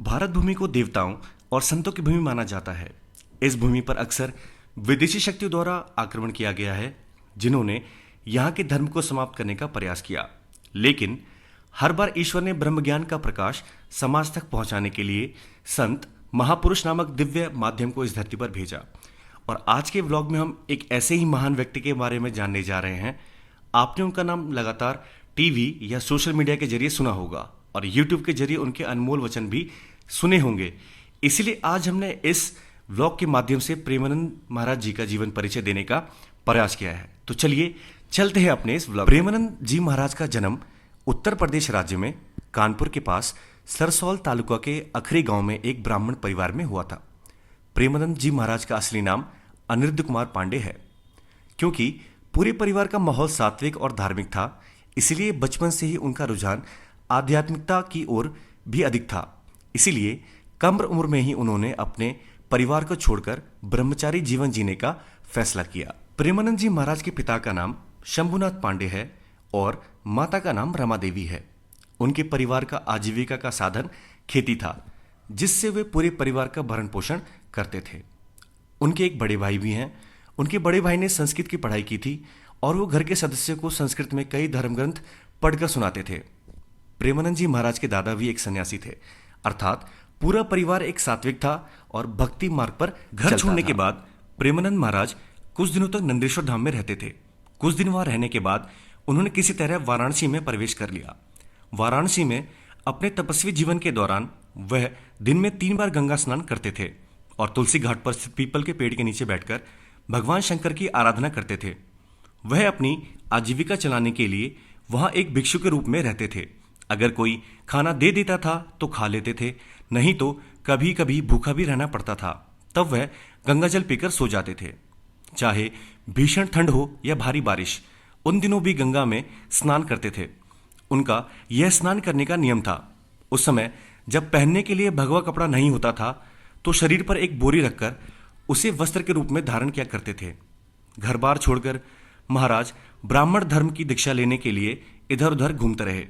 भारत भूमि को देवताओं और संतों की भूमि माना जाता है। इस भूमि पर अक्सर विदेशी शक्तियों द्वारा आक्रमण किया गया है, जिन्होंने यहाँ के धर्म को समाप्त करने का प्रयास किया। लेकिन हर बार ईश्वर ने ब्रह्म ज्ञान का प्रकाश समाज तक पहुंचाने के लिए संत महापुरुष नामक दिव्य माध्यम को इस धरती पर भेजा। और आज के व्लॉग में हम एक ऐसे ही महान व्यक्ति के बारे में जानने जा रहे हैं। आपने उनका नाम लगातार टीवी या सोशल मीडिया के जरिए सुना होगा और यूट्यूब के जरिए उनके अनमोल वचन भी सुने होंगे। इसीलिए आज हमने इस व्लॉग के माध्यम से प्रेमानंद महाराज जी का जीवन परिचय देने का प्रयास किया है। तो चलिए चलते हैं अपने इस व्लॉग। प्रेमानंद जी महाराज का जन्म उत्तर प्रदेश राज्य में कानपुर के पास सरसौल तालुका के अखरी गांव में एक ब्राह्मण परिवार में हुआ था। प्रेमानंद जी महाराज का असली नाम अनिरुद्ध कुमार पांडे है। क्योंकि पूरे परिवार का माहौल सात्विक और धार्मिक था, इसलिए बचपन से ही उनका रुझान आध्यात्मिकता की ओर भी अधिक था। इसीलिए कम उम्र में ही उन्होंने अपने परिवार को छोड़कर ब्रह्मचारी जीवन जीने का फैसला किया। प्रेमानंद जी महाराज के पिता का नाम शंभुनाथ पांडे है और माता का नाम रमा देवी है। उनके परिवार का आजीविका का साधन खेती था, जिससे वे पूरे परिवार का भरण पोषण करते थे। उनके एक बड़े भाई भी हैं। उनके बड़े भाई ने संस्कृत की पढ़ाई की थी और वो घर के सदस्यों को संस्कृत में कई धर्म ग्रंथ पढ़कर सुनाते थे। प्रेमानंद जी महाराज के दादा भी एक सन्यासी थे, अर्थात पूरा परिवार एक सात्विक था और भक्ति मार्ग पर घर छोड़ने के बाद प्रेमानंद महाराज कुछ दिनों तक नंदेश्वर धाम में रहते थे। कुछ दिन वहां रहने के बाद उन्होंने किसी तरह वाराणसी में प्रवेश कर लिया। वाराणसी में अपने तपस्वी जीवन के दौरान वह दिन में 3 बार गंगा स्नान करते थे और तुलसी घाट पर स्थित पीपल के पेड़ के नीचे बैठकर भगवान शंकर की आराधना करते थे। वह अपनी आजीविका चलाने के लिए वहां एक भिक्षु के रूप में रहते थे। अगर कोई खाना दे देता था तो खा लेते थे, नहीं तो कभी कभी भूखा भी रहना पड़ता था। तब वह गंगा जल पीकर सो जाते थे, चाहे भीषण ठंड हो या भारी बारिश। उन दिनों भी गंगा में स्नान करते थे। उनका यह स्नान करने का नियम था। उस समय जब पहनने के लिए भगवा कपड़ा नहीं होता था तो शरीर पर एक बोरी रखकर उसे वस्त्र के रूप में धारण किया करते थे। घर बार छोड़कर महाराज ब्राह्मण धर्म की दीक्षा लेने के लिए इधर उधर घूमते रहे।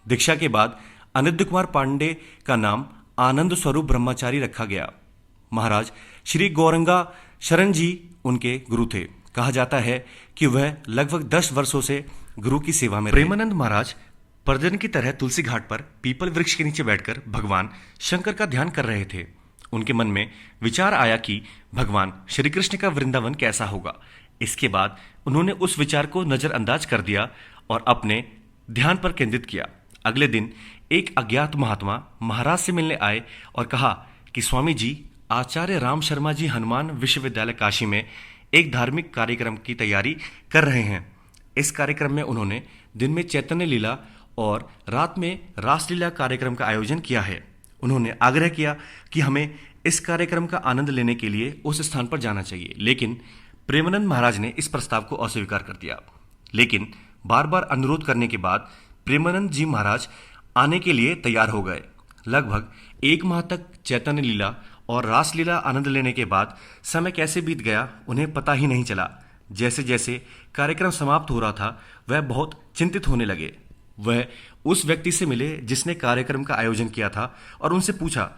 दीक्षा के बाद अनिरुद्ध कुमार पांडे का नाम आनंद स्वरूप ब्रह्मचारी रखा गया। महाराज श्री गौरंगा शरण जी उनके गुरु थे। कहा जाता है कि वह लगभग 10 वर्षों से गुरु की सेवा में रहे। प्रेमानंद महाराज प्रतिदिन की तरह तुलसी घाट पर पीपल वृक्ष के नीचे बैठकर भगवान शंकर का ध्यान कर रहे थे। उनके मन में विचार आया कि भगवान श्री कृष्ण का वृंदावन कैसा होगा। इसके बाद उन्होंने उस विचार को नजरअंदाज कर दिया और अपने ध्यान पर केंद्रित किया। अगले दिन एक अज्ञात महात्मा महाराज से मिलने आए और कहा कि स्वामी जी, आचार्य राम शर्मा जी हनुमान विश्वविद्यालय काशी में एक धार्मिक कार्यक्रम की तैयारी कर रहे हैं। इस कार्यक्रम में उन्होंने दिन में चैतन्य लीला और रात में रासलीला कार्यक्रम का आयोजन किया है। उन्होंने आग्रह किया कि हमें इस कार्यक्रम का आनंद लेने के लिए उस स्थान पर जाना चाहिए, लेकिन प्रेमानंद महाराज ने इस प्रस्ताव को अस्वीकार कर दिया। लेकिन बार बार अनुरोध करने के बाद प्रेमानंद जी महाराज आने के लिए तैयार हो गए। लगभग 1 माह तक चैतन्य लीला और रासलीला आनंद लेने के बाद समय कैसे बीत गया उन्हें पता ही नहीं चला। जैसे जैसे कार्यक्रम समाप्त हो रहा था, वह बहुत चिंतित होने लगे। वह उस व्यक्ति से मिले जिसने कार्यक्रम का आयोजन किया था और उनसे पूछा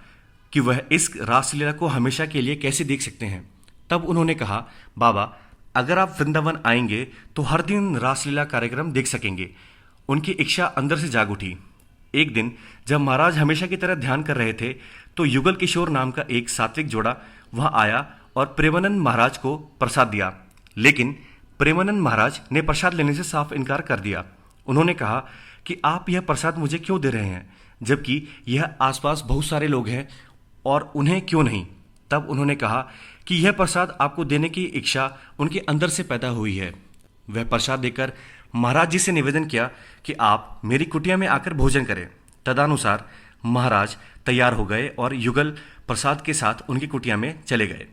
कि वह इस रासलीला को हमेशा के लिए कैसे देख सकते हैं। तब उन्होंने कहा, बाबा, अगर आप वृंदावन आएंगे तो हर दिन रासलीला कार्यक्रम देख सकेंगे। उनकी इच्छा अंदर से जाग उठी। एक दिन जब महाराज हमेशा की तरह ध्यान कर रहे थे तो युगल किशोर नाम का एक सात्विक जोड़ा वहां आया और प्रेमानंद महाराज को प्रसाद दिया। लेकिन प्रेमानंद महाराज ने प्रसाद लेने से साफ इनकार कर दिया। उन्होंने कहा कि आप यह प्रसाद मुझे क्यों दे रहे हैं, जबकि यह आसपास बहुत सारे लोग हैं, और उन्हें क्यों नहीं। तब उन्होंने कहा कि यह प्रसाद आपको देने की इच्छा उनके अंदर से पैदा हुई है। वह प्रसाद देकर महाराज जी से निवेदन किया कि आप मेरी कुटिया में आकर भोजन करें। तदनुसार महाराज तैयार हो गए और युगल प्रसाद के साथ उनकी कुटिया में चले गए।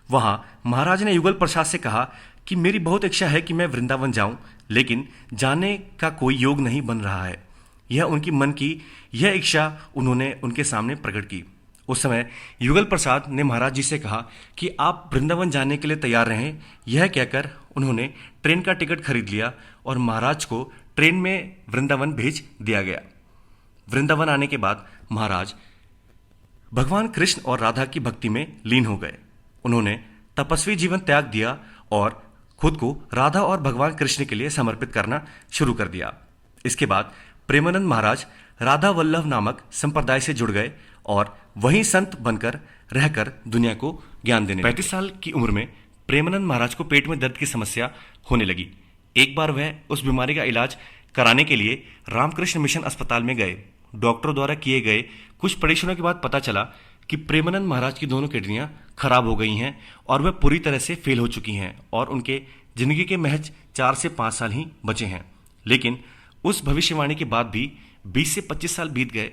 वहां महाराज ने युगल प्रसाद से कहा कि मेरी बहुत इच्छा है कि मैं वृंदावन जाऊं, लेकिन जाने का कोई योग नहीं बन रहा है। यह उनकी मन की यह इच्छा उन्होंने उनके सामने प्रकट की। उस समय युगल प्रसाद ने महाराज जी से कहा कि आप वृंदावन जाने के लिए तैयार रहें। यह कहकर उन्होंने ट्रेन का टिकट खरीद लिया और महाराज को ट्रेन में वृंदावन भेज दिया गया। वृंदावन आने के बाद महाराज भगवान कृष्ण और राधा की भक्ति में लीन हो गए। उन्होंने तपस्वी जीवन त्याग दिया और खुद को राधा और भगवान कृष्ण के लिए समर्पित करना शुरू कर दिया। इसके बाद प्रेमानंद महाराज राधा वल्लभ नामक संप्रदाय से जुड़ गए और वहीं संत बनकर रहकर दुनिया को ज्ञान देने लगे। 35 साल की उम्र में प्रेमानंद महाराज को पेट में दर्द की समस्या होने लगी। एक बार वह उस बीमारी का इलाज कराने के लिए रामकृष्ण मिशन अस्पताल में गए। डॉक्टरों द्वारा किए गए कुछ परीक्षणों के बाद पता चला कि प्रेमानंद महाराज की दोनों किडनियां खराब हो गई हैं और वह पूरी तरह से फेल हो चुकी हैं और उनके जिंदगी के महज 4 से 5 साल ही बचे हैं। लेकिन उस भविष्यवाणी के बाद भी 20 से 25 साल बीत गए,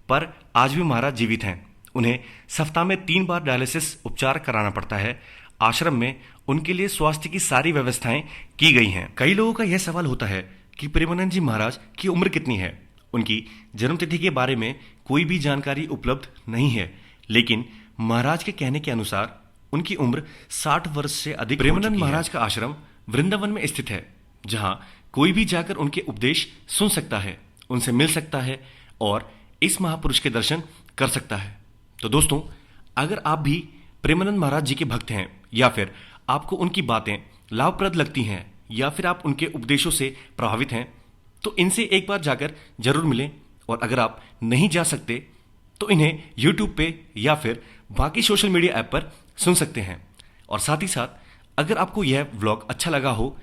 पर आज भी महाराज जीवित हैं। उन्हें सप्ताह में 3 बार डायलिसिस उपचार कराना पड़ता है। आश्रम में उनके लिए स्वास्थ्य की सारी व्यवस्थाएं की गई हैं। कई लोगों का यह सवाल होता है कि प्रेमानंद जी महाराज की उम्र कितनी है। उनकी जन्मतिथि के बारे में कोई भी जानकारी उपलब्ध नहीं है, लेकिन महाराज के कहने के अनुसार उनकी उम्र 60 वर्ष से अधिक। प्रेमानंद महाराज का आश्रम वृंदावन में स्थित है, जहां कोई भी जाकर उनके उपदेश सुन सकता है, उनसे मिल सकता है और इस महापुरुष के दर्शन कर सकता है। तो दोस्तों, अगर आप भी प्रेमानंद महाराज जी के भक्त हैं या फिर आपको उनकी बातें लाभप्रद लगती हैं या फिर आप उनके उपदेशों से प्रभावित हैं, तो इनसे एक बार जाकर जरूर मिलें। और अगर आप नहीं जा सकते तो इन्हें YouTube पे या फिर बाकी सोशल मीडिया ऐप पर सुन सकते हैं। और साथ ही साथ अगर आपको यह व्लॉग अच्छा लगा हो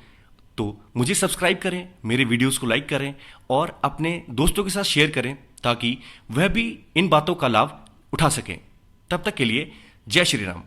तो मुझे सब्सक्राइब करें, मेरे वीडियोस को लाइक करें और अपने दोस्तों के साथ शेयर करें ताकि वह भी इन बातों का लाभ उठा सकें। तब तक के लिए जय श्री राम।